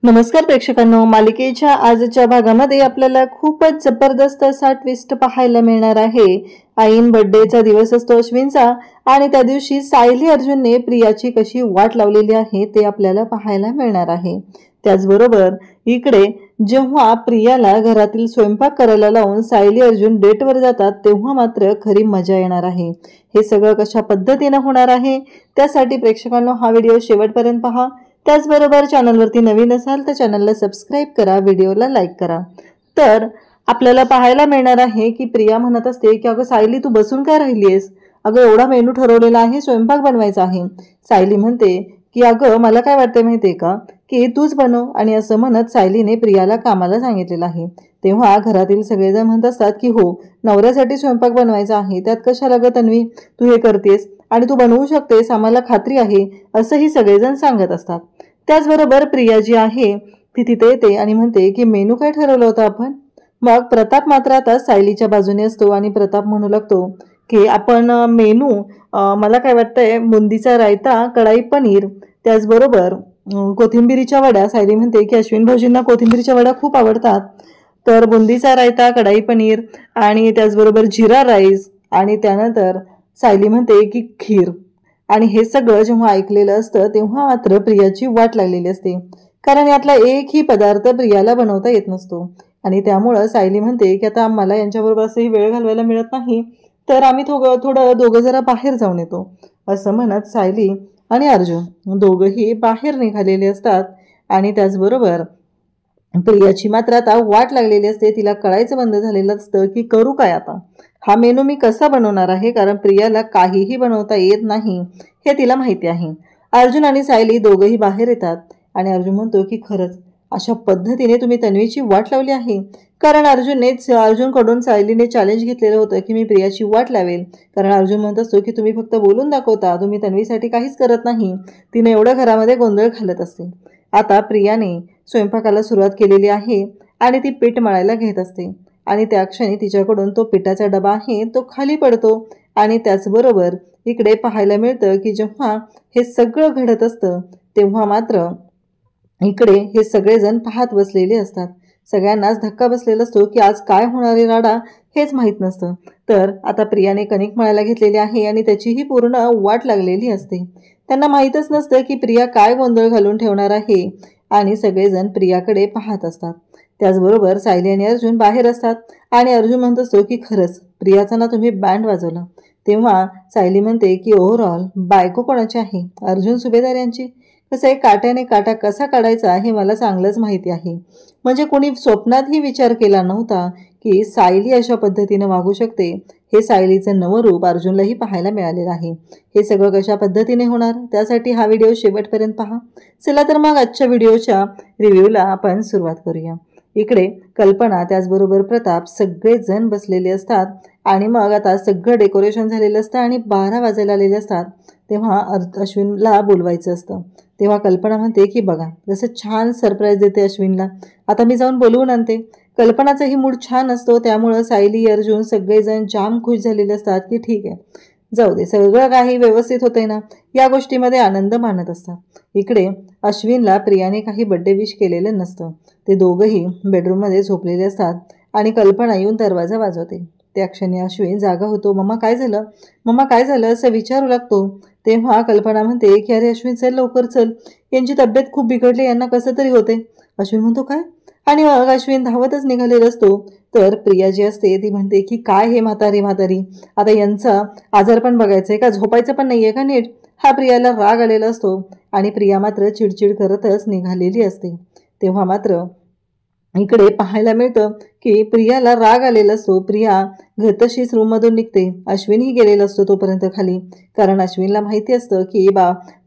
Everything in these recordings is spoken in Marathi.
नमस्कार प्रेक्षकांनो, मालिकेच्या आजच्या भागामध्ये आपल्याला खूपच जबरदस्त असा ट्विस्ट पाहायला मिळणार आहे। ऐन बर्थडेचा दिवस असतो अश्विनचा आणि त्या दिवशी सायली अर्जुनने प्रियाची कशी वाट लावलेली आहे ते आपल्याला पाहायला मिळणार आहे। त्याचबरोबर इकडे जेव्हा प्रियाला घरातील स्वयंपाक करायला लावून सायली अर्जुन डेटवर जातात तेव्हा मात्र खरी मजा येणार आहे। हे सगळं कशा पद्धतीने होणार आहे त्यासाठी प्रेक्षकांनो हा व्हिडिओ शेवटपर्यंत पहा। त्याचबरोबर चॅनलवरती नवीन असाल तर चॅनलला सबस्क्राइब करा, व्हिडिओला लाईक करा। तर आपल्याला पाहायला मिळणार आहे की प्रिया म्हणत असते की अगं सायली तू बसून काय राहिलीयस, अगं एवढा मेनू ठरवलेला आहे, स्वयंपाक बनवायचा आहे। सायली म्हणते की अगं मला काय वाटते माहितीये का की तूच बनव, आणि असं म्हणत सायलीने प्रियाला कामाला सांगितलेलं आहे। तेव्हा घरातील सगळेजण म्हणत असतात की हो नवऱ्यासाठी स्वयंपाक बनवायचा आहे, त्यात कशाला ग तन्वी तू हे करतेस आणि तू बनवू शकतेस, आम्हाला खात्री आहे, असंही सगळेजण सांगत असतात। त्याचबरोबर प्रिया जी आहे ती तिथे येते आणि म्हणते की मेनू काय ठरवलं होतं आपण। मग प्रताप मात्र आता सायलीच्या बाजूने असतो आणि प्रताप म्हणू लागतो की आपण मेनू मला काय वाटतंय बुंदीचा रायता, कढाई पनीर, त्याचबरोबर कोथिंबीरीच्या वड्या। सायली म्हणते की अश्विन भाऊजींना कोथिंबीरीच्या वड्या खूप आवडतात, तर बुंदीचा रायता, कढाई पनीर आणि त्याचबरोबर जिरा राईस, आणि त्यानंतर सायली म्हणते की खीर। आणि हे सगळं जेव्हा ऐकलेलं असतं तेव्हा मात्र प्रियाची वाट लागलेली असते, कारण यातला एकही पदार्थ प्रियाला बनवता येत नसतो। आणि त्यामुळं सायली म्हणते की आता मला यांच्याबरोबर असंही वेळ घालवायला मिळत नाही, तर आम्ही थोडं दोघं जरा बाहेर जाऊन येतो, असं म्हणत सायली आणि अर्जुन दोघंही बाहेर निघालेले असतात। आणि त्याचबरोबर प्रियाची मात्र आता वाट लागलेली असते, तिला कळायचं बंद झालेलं असतं की करू काय आता, हा मेनू मी कसा बनवणार आहे, कारण प्रियाला काहीही बनवता येत नाही हे तिला माहिती आहे। अर्जुन आणि सायली दोघंही बाहेर येतात आणि अर्जुन म्हणतो की खरंच अशा पद्धतीने तुम्ही तन्वीची वाट लावली आहे, कारण अर्जुनकडून सायलीने चॅलेंज घेतलेलं होतं की मी प्रियाची वाट लावेल, कारण अर्जुन म्हणत असतो की तुम्ही फक्त बोलून दाखवता, तुम्ही तन्वीसाठी काहीच करत नाही, तिने एवढं घरामध्ये गोंधळ घालत असते। आता प्रियाने स्वयंपाकाला सुरुवात केलेली आहे आणि ती पीठ मळायला घेत असते आणि त्या क्षणी तिच्याकडून तो पिठाचा डबा आहे तो खाली पडतो। आणि त्याचबरोबर इकडे पाहायला मिळतं की जेव्हा हे सगळं घडत असतं तेव्हा मात्र इकडे हे सगळेजण पाहत बसलेले असतात। सगळ्यांनाच धक्का बसलेला असतो की आज काय होणारे राडा हेच माहीत नसतं। तर आता प्रियाने कणिक मळायला घेतलेली आहे आणि त्याचीही पूर्ण वाट लागलेली असते। त्यांना माहीतच नसतं की प्रिया काय गोंधळ घालून ठेवणार आहे आणि सगळेजण प्रियाकडे पाहत असतात। त्याचबरोबर सायली आणि अर्जुन बाहेर असतात आणि अर्जुन म्हणत असतो की खरंच प्रियाचा ना तुम्ही बँड वाजवला। तेव्हा सायली म्हणते की ओव्हरऑल बायको कोणाची आहे, अर्जुन सुभेदार यांची। कसं आहे, काट्याने काटा कसा काढायचा हे मला चांगलंच माहिती आहे, म्हणजे कोणी स्वप्नातही विचार केला नव्हता की सायली अशा पद्धतीने वागू शकते। हे सायलीचं नवं रूप अर्जुनलाही पाहायला मिळालेलं आहे। हे सगळं कशा पद्धतीने होणार त्यासाठी हा व्हिडिओ शेवटपर्यंत पहा। चला तर मग आजच्या व्हिडिओच्या रिव्ह्यूला आपण सुरुवात करूया। इकडे कल्पना त्याचबरोबर प्रताप सगळेजण बसलेले असतात आणि मग आता सगळं डेकोरेशन झालेलं असतं आणि 12 वाजायला आलेले असतात। तेव्हा अश्विनला बोलवायचं असतं। तेव्हा कल्पना म्हणते की बघा जसं छान सरप्राईज देते अश्विनला, आता मी जाऊन बोलवून आणते। कल्पनाचाही मूड छान असतो, त्यामुळं सायली अर्जुन सगळेजण जाम खुश झालेले असतात की ठीक आहे जाऊ दे, सगळं काही व्यवस्थित होतंय ना, या गोष्टीमध्ये आनंद मानत असतात। इकडे अश्विनला प्रियाने काही बर्थडे विश केलेलं नसतं, ते दोघंही बेडरूममध्ये झोपलेले असतात आणि कल्पना येऊन दरवाजा वाजवते। त्या क्षणी अश्विन जागा होतो, मम्मा काय झालं, मम्मा काय झालं असं विचारू लागतो। तेव्हा कल्पना म्हणते की अरे अश्विन चल लवकर चल, यांची तब्येत खूप बिघडली, यांना कसं तरी होते। अश्विन म्हणतो काय, आणि मग अश्विन धावतच निघालेला असतो। तर प्रिया जी असते ती म्हणते की काय हे म्हातारी, आता यांचा आजार पण बघायचंय का, झोपायचं पण नाहीये का नीट। हा प्रियाला राग आलेला असतो आणि प्रिया मात्र चिडचिड करतच निघालेली असते। तेव्हा मात्र इकडे पाहायला मिळतं की प्रियाला राग आलेला असतो। प्रिया तशीच रूममधून निघते, अश्विनही गेलेला असतो तोपर्यंत खाली, कारण अश्विनला माहिती असतं की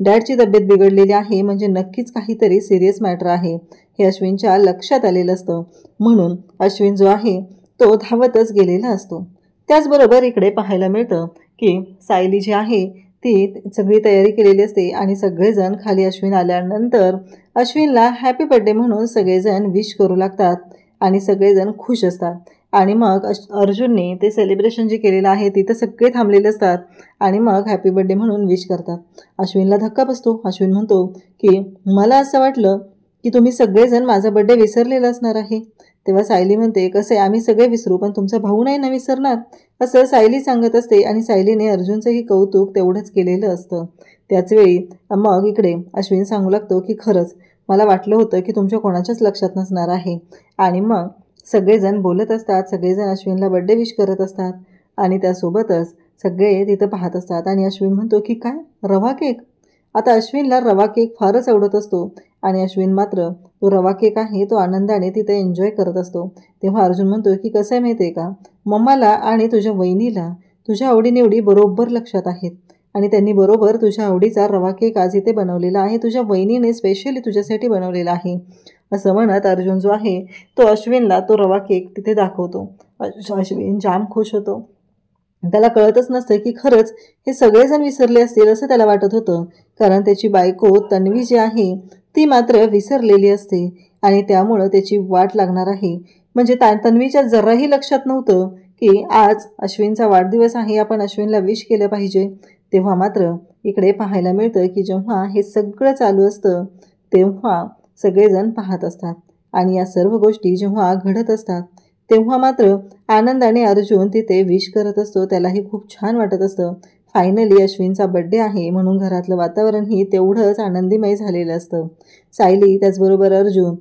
डॅडची तब्येत बिघडलेली आहे, म्हणजे नक्कीच काहीतरी सिरियस मॅटर आहे हे अश्विनच्या लक्षात आलेलं असतं। म्हणून अश्विन जो आहे तो धावतच गेलेला असतो। त्याचबरोबर इकडे पाहायला मिळतं की सायली जी आहे ती सगळी तयारी केलेली असते आणि सगळेजण खाली अश्विन आल्यानंतर अश्विनला हॅपी बर्थडे म्हणून सगळेजण विश करू लागतात आणि सगळेजण खुश असतात। आणि मग अर्जुनने ते सेलिब्रेशन जे केलेलं आहे तिथं सगळे थांबलेले असतात आणि मग हॅपी बर्थडे म्हणून विश करतात। अश्विनला धक्का बसतो। अश्विन म्हणतो की मला असं वाटलं की तुम्ही सगळेजण माझा बड्डे विसरलेला असणार आहे. तेव्हा सायली म्हणते, कसे आम्ही सगळे विसरू पण तुमचा भाऊ नाही ना विसरणार, असं सायली सांगत असते. आणि सायलीने अर्जुनचंही कौतुक तेवढंच केलेलं असतं. त्याचवेळी मग इकडे अश्विन सांगू लागतो की खरंच मला वाटलं होतं की तुमच्या कोणाच्याच लक्षात नसणार आहे. आणि मग सगळेजण बोलत असतात, सगळेजण अश्विनला बड्डे विश करत असतात आणि त्यासोबतच सगळे तिथं पाहत असतात. आणि अश्विन म्हणतो की काय रवा केक. आता अश्विनला रवा केक फारच आवडत असतो आणि अश्विन मात्र तो रवा केक आहे तो आनंदाने तिथे एन्जॉय करत असतो. तेव्हा अर्जुन म्हणतो की कसं आहे माहिती आहे का, मम्माला आणि तुझ्या वहिनीला तुझ्या आवडीनिवडी बरोबर लक्षात आहेत आणि त्यांनी बरोबर तुझ्या आवडीचा रवा केक आज इथे बनवलेला आहे, तुझ्या वहिनीने स्पेशली तुझ्यासाठी बनवलेला आहे, असं म्हणत अर्जुन जो आहे तो अश्विनला तो रवा केक तिथे दाखवतो. अश्विन जाम खुश होतो. त्याला कळतच नसतं की खरंच हे सगळेजण विसरले असतील असं त्याला वाटत होतं, कारण त्याची बायको तन्वी जी आहे ती मात्र विसरलेली असते आणि त्यामुळं त्याची वाट लागणार आहे. म्हणजे तन्वीच्या जराही लक्षात नव्हतं की आज अश्विनचा वाढदिवस आहे, आपण अश्विनला विश केलं पाहिजे. तेव्हा मात्र इकडे पाहायला मिळतं की जेव्हा हे सगळं चालू असतं तेव्हा सगळेजण पाहत असतात आणि या सर्व गोष्टी जेव्हा घडत असतात तेव्हा मात्र आनंदाने अर्जुन तिथे विश करत असतो. त्यालाही खूप छान वाटत असतं. फायनली अश्विनचा बड्डे आहे म्हणून घरातलं वातावरणही तेवढंच आनंदीमय झालेलं असतं. सायली त्याचबरोबर अर्जुन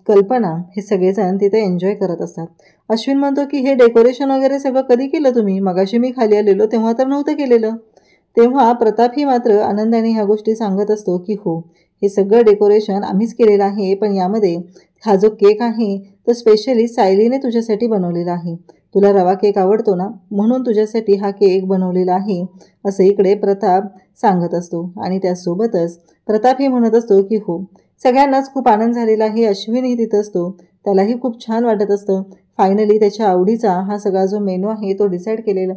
कल्पना हे सगळेजण तिथे एन्जॉय करत असतात. अश्विन म्हणतो की हे डेकोरेशन वगैरे सगळं कधी केलं तुम्ही, मगाशी मी खाली आलेलो तेव्हा तर नव्हतं केलेलं. तेव्हा प्रतापही मात्र आनंदाने ह्या गोष्टी सांगत असतो की हो हे सगळं डेकोरेशन आम्हीच केलेलं आहे, पण यामध्ये हा जो केक आहे तो स्पेशली सायलीने तुझ्यासाठी बनवलेला आहे, तुला रवा केक आवडतो ना म्हणून तुझ्यासाठी हा केक बनवलेला आहे, असं इकडे प्रताप सांगत असतो. आणि त्यासोबतच प्रतापही म्हणत असतो की हो सगळ्यांनाच खूप आनंद झालेला आहे. अश्विनही तिथं असतो, त्यालाही खूप छान वाटत असतं. फायनली त्याच्या आवडीचा हा सगळा जो मेनू आहे तो डिसाईड केलेला,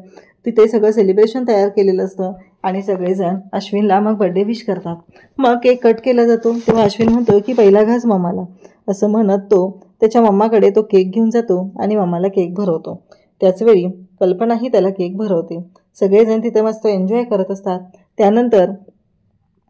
तिथे सगळं सेलिब्रेशन तयार केलेलं असतं आणि सगळेजण अश्विनला मग बड्डे विश करतात. मग केक कट केला जातो. तेव्हा अश्विन म्हणतो की पहिला घास मम्माला, असं म्हणत तो त्याच्या मम्माकडे तो केक घेऊन जातो आणि मम्माला केक भरवतो. त्याचवेळी कल्पनाही त्याला केक भरवते. सगळेजण तिथे मस्त एन्जॉय करत असतात. त्यानंतर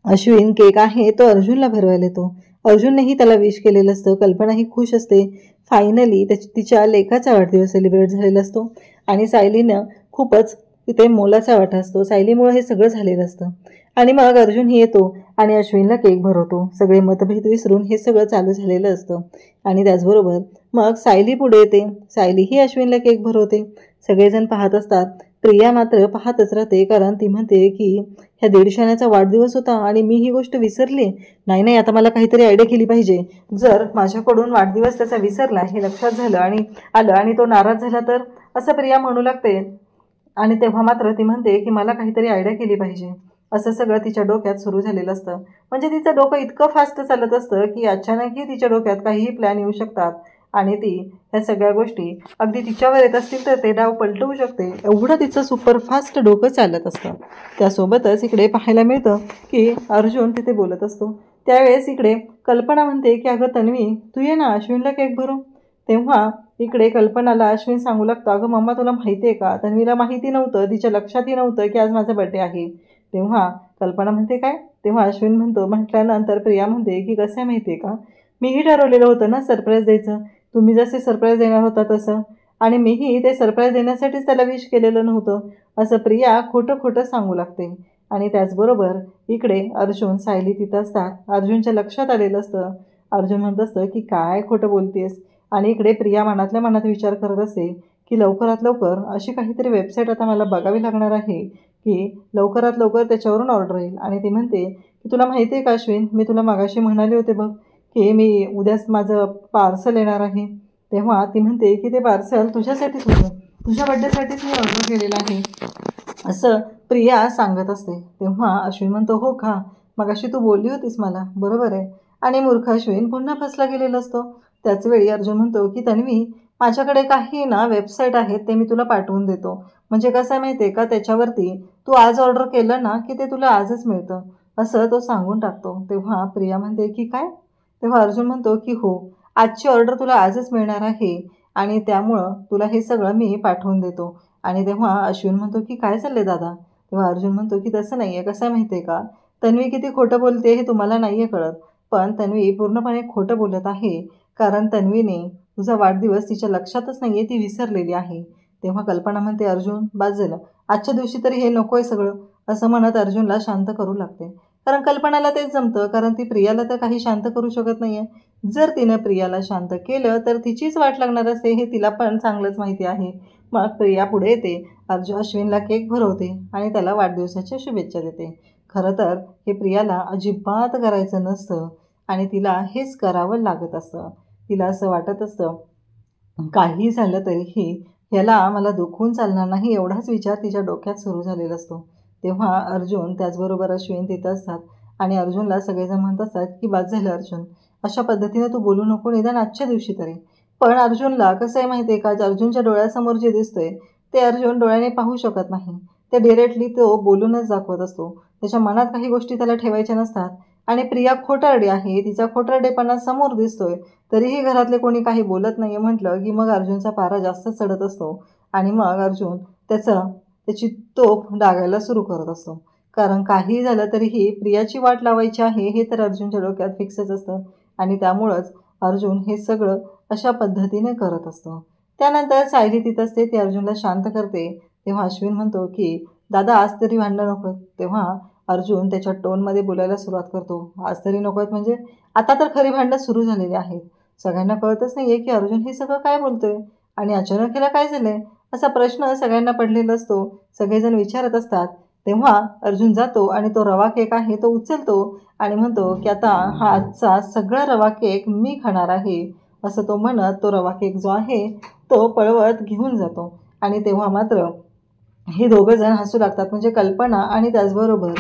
अश्विन केक आहे तो अर्जुनला भरवायला येतो. अर्जुननेही त्याला विश केलेलं असतं. कल्पनाही खुश असते. फायनली तिच्या लेकाचा वाढदिवस सेलिब्रेट झालेला असतो आणि सायलीनं खूपच तिथे मोलाचा वाटा असतो. सायलीमुळे हे सगळं झालेलं असतं. आणि मग अर्जुनही येतो आणि अश्विनला केक भरवतो. सगळे मतभेद विसरून हे सगळं चालू झालेलं असतं. आणि त्याचबरोबर मग सायली पुढे येते. सायलीही अश्विनला केक भरवते. सगळेजण पाहत असतात. प्रिया मात्र पाहतच राहते, कारण ती म्हणते की ह्या 150चा वाढदिवस होता आणि मी ही गोष्ट विसरली. नाही आता मला काहीतरी आयडिया केली पाहिजे. जर माझ्याकडून वाढदिवस त्याचा विसरला हे लक्षात झालं आणि आलं आणि तो नाराज झाला तर, असं प्रिया म्हणू लागते. आणि तेव्हा मात्र ती म्हणते की मला काहीतरी आयडिया केली पाहिजे, असं सगळं तिच्या डोक्यात सुरू झालेलं असतं. म्हणजे तिचं डोकं इतकं फास्ट चालत असतं की अचानकही तिच्या डोक्यात काहीही प्लॅन येऊ शकतात आणि ती ह्या सगळ्या गोष्टी अगदी तिच्यावर येत असतील तर ते डाव पलटवू शकते, एवढं तिचं सुपरफास्ट डोकं चालत असतं. त्यासोबतच इकडे पाहायला मिळतं की अर्जुन तिथे बोलत असतो. त्यावेळेस इकडे कल्पना म्हणते की अगं तन्वी तू ये ना अश्विनला केक भरू. तेव्हा इकडे कल्पनाला अश्विन सांगू लागतं, अगं मम्मा तुला माहिती आहे का, तन्वीला माहिती नव्हतं, तिच्या लक्षातही नव्हतं की आज माझा बड्डे आहे. तेव्हा कल्पना म्हणते काय, तेव्हा अश्विन म्हटल्यानंतर प्रिया म्हणते की कसं आहे माहिती आहे का, मीही ठरवलेलं होतं ना सरप्राईज द्यायचं, तुम्ही जसे सरप्राईज देणार होता तसं, आणि मीही ते सरप्राईज देण्यासाठीच त्याला विश केलेलं नव्हतं, असं प्रिया खोटं खोटं सांगू लागते. आणि त्याचबरोबर इकडे अर्जुन सायली तिथं असतात. अर्जुनच्या लक्षात आलेलं असतं. अर्जुन म्हणत असतं की काय खोटं बोलतेस. आणि इकडे प्रिया मनातल्या मनात विचार करत असते की लवकरात लवकर अशी काहीतरी वेबसाईट आता मला बघावी लागणार आहे की लवकरात लवकर त्याच्यावरून ऑर्डर येईल. आणि ती म्हणते की तुला माहिती आहे का अश्विन, मी तुला मगाशी म्हणाले होते बघ की मी उद्याच माझं पार्सल येणार आहे. तेव्हा ती म्हणते की ते पार्सल तुझ्यासाठीच होतं, तुझ्या बड्डेसाठीच मी ऑर्डर केलेलं आहे, असं प्रिया सांगत असते. तेव्हा अश्विन म्हणतो हो का, मगाशी तू बोलली होतीस मला, बरोबर आहे. आणि मूर्ख अश्विन पुन्हा फसला गेलेला असतो. त्याचवेळी अर्जुन म्हणतो की तन्वी माझ्याकडे काही ना वेबसाईट आहेत ते मी तुला पाठवून देतो, म्हणजे कसं आहे माहिती आहे का, त्याच्यावरती तू आज ऑर्डर केलं ना की ते तुला आजच मिळतं, असं तो सांगून टाकतो. तेव्हा प्रिया म्हणते की काय. तेव्हा अर्जुन म्हणतो की हो आजची ऑर्डर तुला आजच मिळणार आहे आणि त्यामुळं तुला हे सगळं मी पाठवून देतो. आणि तेव्हा अश्विन म्हणतो की काय चाललंय दादा. तेव्हा अर्जुन म्हणतो की तसं नाही आहे, कसं आहे माहिती आहे का, तन्वी किती खोटं बोलते हे तुम्हाला नाही आहे कळत. पण तन्वी पूर्णपणे खोटं बोलत आहे, कारण तन्वीने तुझा वाढदिवस तिच्या लक्षातच नाही आहे, ती विसरलेली आहे. तेव्हा कल्पना म्हणते, अर्जुन बाद झालं, आजच्या दिवशी तरी हे नको आहे सगळं, असं म्हणत अर्जुनला शांत करू लागते. कारण कल्पनाला तेच जमतं, कारण ती प्रियाला तर काही शांत करू शकत नाही आहे. जर तिनं प्रियाला शांत केलं तर तिचीच वाट लागणार असते, हे तिला पण चांगलंच माहिती आहे. मग प्रिया पुढे येते, अश्विनला केक भरवते आणि त्याला वाढदिवसाच्या शुभेच्छा देते. खरं तर हे प्रियाला अजिबात करायचं नसतं आणि तिला हेच करावं लागत असतं. तिला असं वाटत असतं, काही झालं तरीही ह्याला मला दुखवून चालणार नाही, एवढाच विचार तिच्या डोक्यात सुरू झालेला असतो. तेव्हा अर्जुन त्याचबरोबर अश्विन तिथं असतात आणि अर्जुनला सगळेजण म्हणत असतात की बाद झालं अर्जुन, अशा पद्धतीने तू बोलू नको, निदान आजच्या दिवशी तरी. पण अर्जुनला कसं आहे माहिती आहे का, अर्जुनच्या डोळ्यासमोर जे दिसतंय ते अर्जुन डोळ्याने पाहू शकत नाही. ते डिरेक्टली तो बोलूनच दाखवत असतो. त्याच्या मनात काही गोष्टी त्याला ठेवायच्या नसतात. आणि प्रिया खोटारडी आहे, तिचा खोटारडेपणा समोर दिसतोय, तरीही घरातले कोणी काही बोलत नाही म्हटलं की मग अर्जुनचा पारा जास्त चढत असतो आणि मग अर्जुन त्याची तोफ डागायला सुरू करत असतो. कारण काही झालं तरीही प्रियाची वाट लावायची आहे हे तर अर्जुनच्या डोक्यात फिक्सच असतं आणि त्यामुळंच अर्जुन हे सगळं अशा पद्धतीने करत असतो. त्यानंतर सायली तिथं असते, ती अर्जुनला शांत करते. तेव्हा अश्विन म्हणतो की दादा आज तरी भांडणं नको. तेव्हा अर्जुन त्याच्या टोनमध्ये बोलायला सुरुवात करतो, आज तरी नको आहेत म्हणजे आता तर खरी भांडणं सुरू झालेली आहेत. सगळ्यांना कळतच नाही आहे की अर्जुन हे सगळं काय बोलतोय आणि अचानक ह्याला काय झालं आहे, असा प्रश्न सगळ्यांना पडलेला असतो. सगळेजण विचारत असतात. तेव्हा अर्जुन जातो आणि तो रवा केक आहे तो उचलतो आणि म्हणतो की आता हा आजचा सगळा रवा केक मी खाणार आहे, असं तो म्हणत तो रवा केक जो आहे तो पळवत घेऊन जातो. आणि तेव्हा मात्र हे दोघं जण हसू लागतात, म्हणजे कल्पना आणि त्याचबरोबर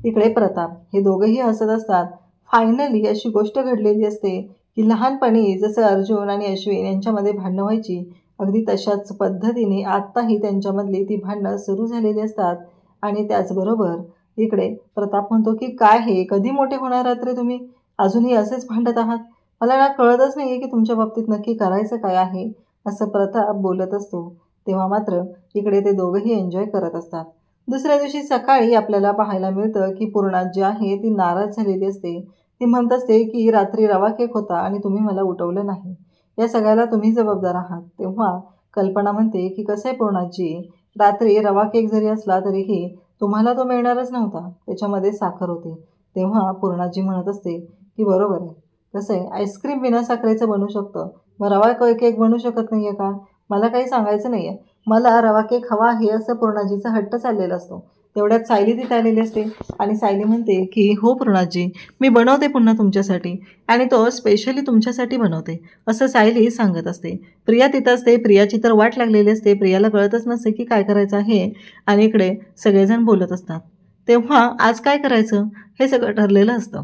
इकडे प्रताप, हे दोघंही हसत असतात. फायनली अशी गोष्ट घडलेली असते की लहानपणी जसं अर्जुन आणि अश्विन यांच्यामध्ये भांडणं व्हायची, अगदी तशाच पद्धतीने आत्ताही त्यांच्यामधली ती भांडणं सुरू झालेली असतात. आणि त्याचबरोबर इकडे प्रताप म्हणतो की काय हे, कधी मोठे होणार आहात रे तुम्ही, अजूनही असेच भांडत आहात, मला ना कळतच नाही आहे की तुमच्या बाबतीत नक्की करायचं काय आहे, असं प्रताप बोलत असतो. तेव्हा मात्र इकडे ते दोघंही एन्जॉय करत असतात. दुसऱ्या दिवशी सकाळी आपल्याला पाहायला मिळतं की पूर्णा जी आहे ती नाराज झालेली असते. ती म्हणत असते की रात्री रवा केक होता आणि तुम्ही मला उठवलं नाही, या सगळ्याला तुम्ही जबाबदार आहात. तेव्हा कल्पना म्हणते की कसं आहे पूर्णाजी, रात्री रवा केक जरी असला तरीही तुम्हाला तो मिळणारच नव्हता, त्याच्यामध्ये साखर होती. तेव्हा पूर्णाजी म्हणत असते की बरोबर आहे, कसं आहे आईस्क्रीम बिना साखरेचं बनू शकतं, मग रवा केक बनू शकत नाही आहे का, मला काही सांगायचं नाही आहे, मला रवा केक हवा आहे, असं पूर्णाजीचा हट्ट चाललेला असतो. तेवढ्यात सायली तिथे आलेली असते आणि सायली म्हणते की हो पूर्णाजी, मी बनवते पुन्हा तुमच्यासाठी आणि तो स्पेशली तुमच्यासाठी बनवते, असं सायली सांगत असते. प्रिया तिथं असते, प्रियाची तर वाट लागलेली असते, प्रियाला कळतच नसते की काय करायचं आहे आणि इकडे सगळेजण बोलत असतात. तेव्हा आज काय करायचं हे सगळं ठरलेलं असतं.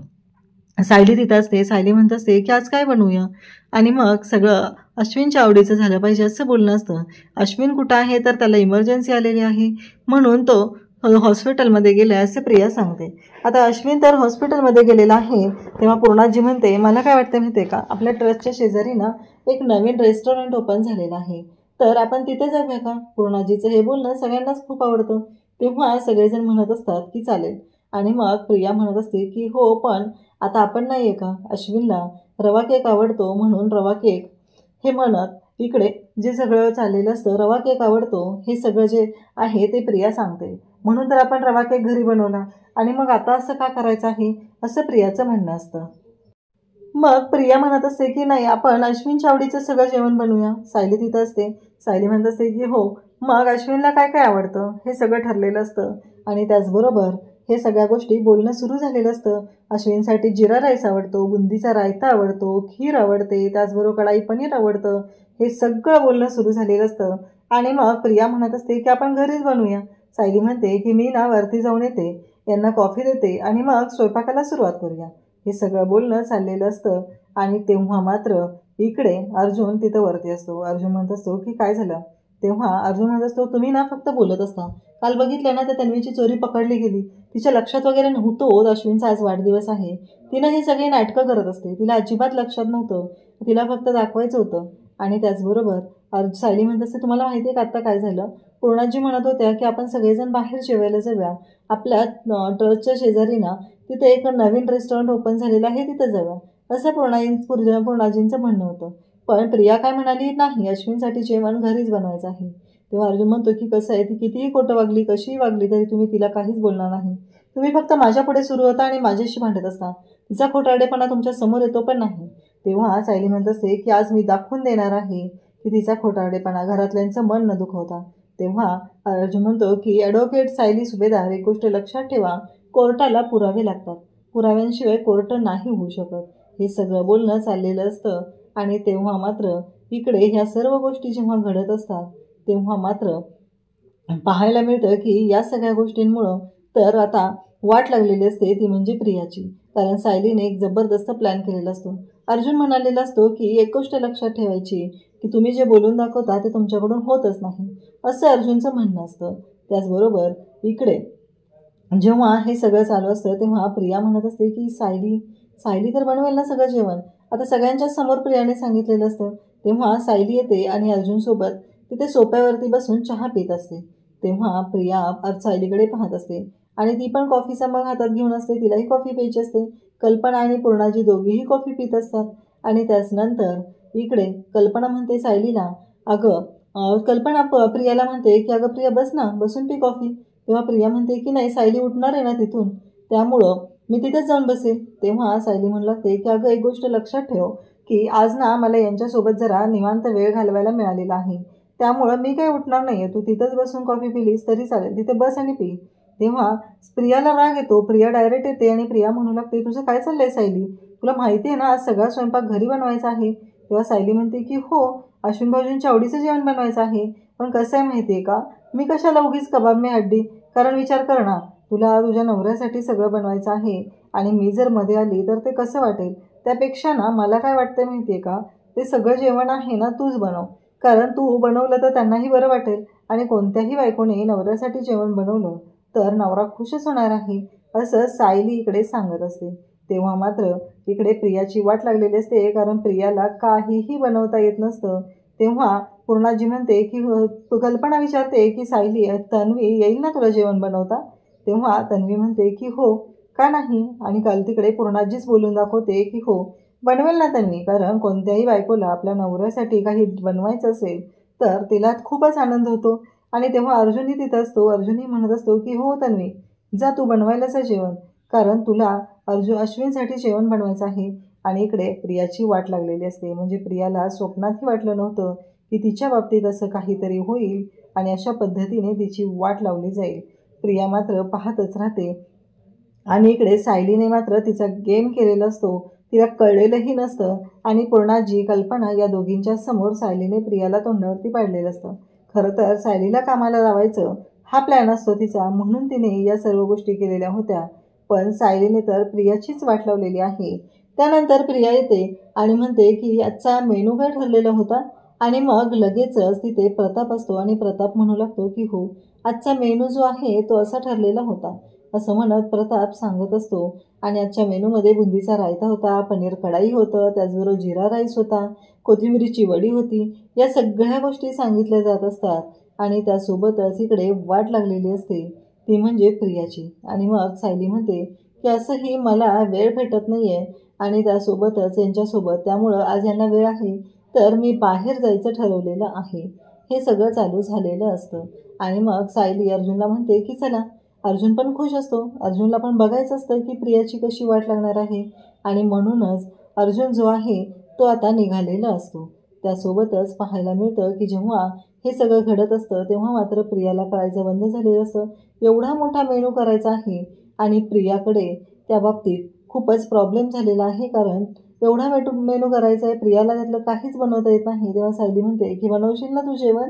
सायली तिथं असते, सायली म्हणत असते की आज काय बनवूया, आणि मग सगळं अश्विनच्या आवडीचं झालं पाहिजे असं बोलणं असतं. अश्विन कुठं आहे तर त्याला इमर्जन्सी आलेली आहे म्हणून तो हॉस्पिटलमध्ये गेला आहे असं प्रिया सांगते. आता अश्विन तर हॉस्पिटलमध्ये गेलेला आहे. तेव्हा पूर्णाजी म्हणते मला काय वाटतं माहिती आहे का, आपल्या ट्रस्टच्या शेजारी ना एक नवीन रेस्टॉरंट ओपन झालेलं आहे, तर आपण तिथे जाऊया का. पूर्णाजीचं हे बोलणं सगळ्यांनाच खूप आवडतं. तेव्हा सगळेजण म्हणत असतात की चालेल. आणि मग प्रिया म्हणत असते की हो पण आता आपण नाही आहे का, अश्विनला रवा केक आवडतो म्हणून रवा केक, हे म्हणत इकडे जे सगळं चाललेलं असतं, रवा केक आवडतो हे सगळं जे आहे ते प्रिया सांगते, म्हणून तर आपण रवा केक घरी बनवला आणि मग आता असं का करायचं आहे असं प्रियाचं म्हणणं असतं. मग प्रिया म्हणत असते की नाही आपण अश्विनच्या आवडीचं सगळं जेवण बनवूया. सायली तिथं असते, सायली म्हणत असते की हो, मग अश्विनला काय काय आवडतं हे सगळं ठरलेलं असतं आणि त्याचबरोबर हे सगळ्या गोष्टी बोलणं सुरू झालेलं असतं. अश्विनसाठी जिरा राईस आवडतो, बुंदीचा रायता आवडतो, खीर आवडते, त्याचबरोबर कढाई पनीर आवडतं, हे सगळं बोलणं सुरू झालेलं असतं. आणि मग प्रिया म्हणत असते की आपण घरीच बनवूया. सायली म्हणते की मी ना वरती जाऊन येते, यांना कॉफी देते आणि मग स्वयंपाकाला सुरुवात करूया. हे सगळं बोलणं चाललेलं असतं आणि तेव्हा मात्र इकडे अर्जुन तिथं वरती असतो. अर्जुन म्हणत असतो की काय झालं. तेव्हा अर्जुन म्हणत असतो तुम्ही ना फक्त बोलत असता, काल बघितलं ना तर तन्वीची चोरी पकडली गेली, तिच्या लक्षात वगैरे नव्हतं अश्विनचा आज वाढदिवस आहे, तिनं ही सगळी नाटकं करत असते, तिला अजिबात लक्षात नव्हतं, तिला फक्त दाखवायचं होतं. आणि त्याचबरोबर सायली म्हणत असते तुम्हाला माहिती आहे का आत्ता काय झालं. पूर्णाजी म्हणत होत्या की आपण सगळेजण बाहेर जेवायला जाऊया, आपल्या ट्रस्टच्या शेजारी ना तिथे एक नवीन रेस्टॉरंट ओपन झालेलं आहे, तिथं जाऊया, असं पूर्णाजींचं म्हणणं होतं. पण प्रिया काय म्हणाली, नाही, अश्विनसाठी जेवण घरीच बनवायचं आहे. तेव्हा अर्जुन म्हणतो की कसं आहे, ती कितीही खोटं वागली, कशीही वागली तरी तुम्ही तिला काहीच बोलणार नाही. तुम्ही फक्त माझ्यापुढे सुरू होता आणि माझ्याशी भांडत असता. तिचा खोटारडेपणा तुमच्या समोर येतो पण नाही. तेव्हा सायली म्हणत असते की आज मी दाखवून देणार आहे की तिचा खोटारडेपणा घरातल्यांचं मन न दुखवता. तेव्हा अर्जुन म्हणतो की ॲडव्होकेट सायली सुभेदार, एक गोष्ट लक्षात ठेवा, कोर्टाला पुरावे लागतात. पुराव्यांशिवाय कोर्ट नाही होऊ शकत. हे सगळं बोलणं चाललेलं असतं आणि तेव्हा मात्र इकडे ह्या सर्व गोष्टी जेव्हा घडत असतात तेव्हा मात्र पाहायला मिळतं की या सगळ्या गोष्टींमुळं तर आता वाट लागलेली असते, ती म्हणजे प्रियाची. कारण सायलीने एक जबरदस्त प्लॅन केलेला असतो. अर्जुन म्हणालेला असतो की एक गोष्ट लक्षात ठेवायची की तुम्ही जे बोलून दाखवता ते तुमच्याकडून होतच नाही, असं अर्जुनचं म्हणणं असतं. त्याचबरोबर इकडे जेव्हा हे सगळं चालू असतं तेव्हा प्रिया म्हणत असते की सायली तर बनवेल ना सगळं जेवण. आता सगळ्यांच्या समोर प्रियाने सांगितलेलं असतं. तेव्हा सायली येते आणि अर्जुनसोबत तिथे सोप्यावरती बसून चहा पित असते. तेव्हा प्रिया सायलीकडे पाहत असते आणि ती पण कॉफीचा मग हातात घेऊन असते. तिलाही कॉफी प्यायची असते. कल्पना आणि पूर्णाजी दोघीही कॉफी पित असतात. आणि त्याच नंतर इकडे कल्पना म्हणते सायलीला, कल्पना प्रियाला म्हणते की अगं प्रिया बस ना, बसून पी कॉफी. तेव्हा प्रिया म्हणते की नाही, सायली उठणार आहे ना तिथून, त्यामुळं मी तिथेच जाऊन बसेल. तेव्हा सायली म्हणू लागते की अगं एक गोष्ट लक्षात ठेव की आज ना मला यांच्यासोबत जरा निवांत वेळ घालवायला मिळालेला आहे, त्यामुळं मी काही उठणार नाही आहे. तू तिथंच बसून कॉफी पिलीस तरी चालेल, तिथे बस आणि पी. तेव्हा प्रियाला राग येतो. प्रिया डायरेक्ट येते आणि प्रिया म्हणू लागते, तुझं काय चाललं आहे सायली? तुला माहिती आहे ना आज सगळा स्वयंपाक घरी बनवायचा आहे. तेव्हा सायली म्हणते की हो, अश्विन भाऊजींच्या आवडीचं जेवण बनवायचं आहे. पण कसं आहे माहिती आहे का, मी कशाला उगीच कबाब में हड्डी. कारण विचार कर ना, तुला तुझ्या नवऱ्यासाठी सगळं बनवायचं आहे आणि मी जर मध्ये आली तर ते कसं वाटेल. त्यापेक्षा ना मला काय वाटतं माहिती आहे का, ते सगळं जेवण आहे ना तूच बनव. कारण तू बनवलं तर त्यांनाही बरं वाटेल आणि कोणत्याही बायकोने नवऱ्यासाठी जेवण बनवलं तर नवरा खुशच होणार आहे, असं सायली इकडे सांगत असते. तेव्हा मात्र इकडे प्रियाची वाट लागलेली असते, कारण प्रियाला काहीही बनवता येत नसतं. तेव्हा पूर्णाजी म्हणते की कल्पना विचारते की सायली, तन्वी येईल ना तुला जेवण बनवता? तेव्हा तन्वी म्हणते की हो, का नाही. आणि काल तिकडे पूर्णाजीच बोलून दाखवते की हो, बनवेल ना तन्वी. कारण कोणत्याही बायकोला आपल्या नवऱ्यासाठी काही बनवायचं असेल तर तिला खूपच आनंद होतो. आणि तेव्हा अर्जुनही तिथं असतो. अर्जुनही म्हणत असतो की हो तन्वी, जा तू बनवायलाच आहे जेवण, कारण तुला अश्विनसाठी जेवण बनवायचं आहे. आणि इकडे प्रियाची वाट लागलेली असते. म्हणजे प्रियाला स्वप्नातही वाटलं नव्हतं की तिच्या बाबतीत असं काहीतरी होईल आणि अशा पद्धतीने तिची वाट लावली जाईल. प्रिया मात्र पाहतच राहते आणि इकडे सायलीने मात्र तिचा गेम केलेला असतो. तिला कळलेलंही नसतं आणि पूर्णाजी, कल्पना या दोघींच्या समोर सायलीने प्रियाला तोंडावरती पाडलेलं असतं. खरं तर सायलीला कामाला लावायचं हा प्लॅन असतो तिचा, म्हणून तिने या सर्व गोष्टी केलेल्या होत्या. पण सायलीने तर प्रियाचीच वाट लावलेली आहे. त्यानंतर प्रिया येते आणि म्हणते की आजचा मेनू काय ठरलेला होता. आणि मग लगेचच तिथे प्रताप असतो आणि प्रताप म्हणू लागतो की हो, आजचा मेनू जो आहे तो असा ठरलेला होता, असं म्हणत प्रताप सांगत असतो. आणि आजच्या मेनूमध्ये बुंदीचा रायता होता, पनीर कढाई होतं, त्याचबरोबर जिरा राईस होता, कोथिंबिरीची वडी होती. या सगळ्या गोष्टी सांगितल्या जात असतात आणि त्यासोबतच इकडे वाट लागलेली असते, ती म्हणजे प्रियाची. आणि मग सायली म्हणते की असंही मला वेळ भेटत नाही आहे आणि त्यासोबतच यांच्यासोबत, त्यामुळं आज यांना वेळ आहे तर मी बाहेर जायचं ठरवलेलं आहे. हे सगळं चालू झालेलं असतं. आणि मग सायली अर्जुनला म्हणते की चला. अर्जुन पण खुश असतो. अर्जुनला पण बघायचं असतं की प्रियाची कशी वाट लागणार आहे आणि म्हणूनच अर्जुन जो आहे तो आता निघालेला असतो. त्यासोबतच पाहायला मिळतं की जेव्हा हे सगळं घडत असतं तेव्हा मात्र प्रियाला कळायचं बंद झालेलं असतं. एवढा मोठा मेनू करायचा आहे आणि प्रियाकडे त्या बाबतीत खूपच प्रॉब्लेम झालेला आहे, कारण एवढा मेनू करायचा आहे, प्रियाला त्यातलं काहीच बनवता येत नाही. तेव्हा सायली म्हणते की बनवशील ना तू जेवण?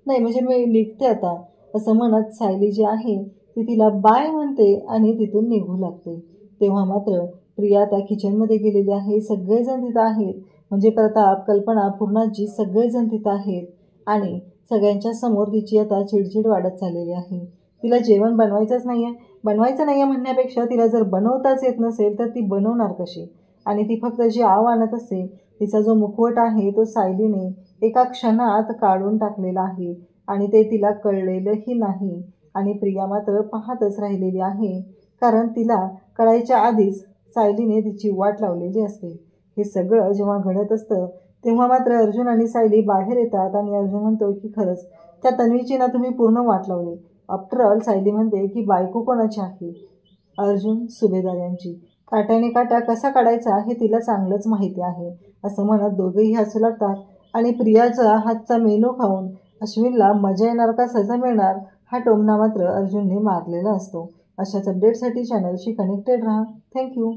नाही म्हणजे मी निघते आता, असं म्हणत सायली जी आहे ती तिला बाय म्हणते आणि तिथून निघू लागते. तेव्हा मात्र प्रिया आता किचनमध्ये गेलेली आहे. सगळेजण तिथं आहेत, म्हणजे प्रताप, कल्पना, पूर्णाजी सगळेजण तिथं आहेत आणि सगळ्यांच्या समोर तिची आता चिडचिड वाढत चाललेली आहे. तिला जेवण बनवायचं नाही आहे म्हणण्यापेक्षा तिला जर बनवताच येत नसेल तर ती बनवणार कशी. आणि ती फक्त जी आव आणत असते, तिचा जो मुखवट आहे तो सायलीने एका क्षणात काढून टाकलेला आहे आणि ते तिला कळलेलंही नाही. आणि प्रिया मात्र पाहतच राहिलेली आहे, कारण तिला कळायच्या आधीच सायलीने तिची वाट लावलेली असते. हे सगळं जेव्हा घडत असतं तेव्हा मात्र अर्जुन आणि सायली बाहेर येतात आणि अर्जुन म्हणतो की खरंच त्या तन्वीची ना तुम्ही पूर्ण वाट लावली. आफ्टर ऑल सायली म्हणते की बायको कोणाची आहे? अर्जुन सुभेदार यांची. काट्याने काटा कसा काढायचा हे तिला चांगलंच माहिती आहे असं म्हणत दोघेही हसू लागतात आणि प्रियाचा हातचा मेनू खाऊन अश्विनला मजा येणार का सजा मिळणार हा टोमणा मात्र अर्जुनने मारलेला असतो. अशाच अपडेटसाठी चॅनलशी कनेक्टेड राहा. थँक्यू.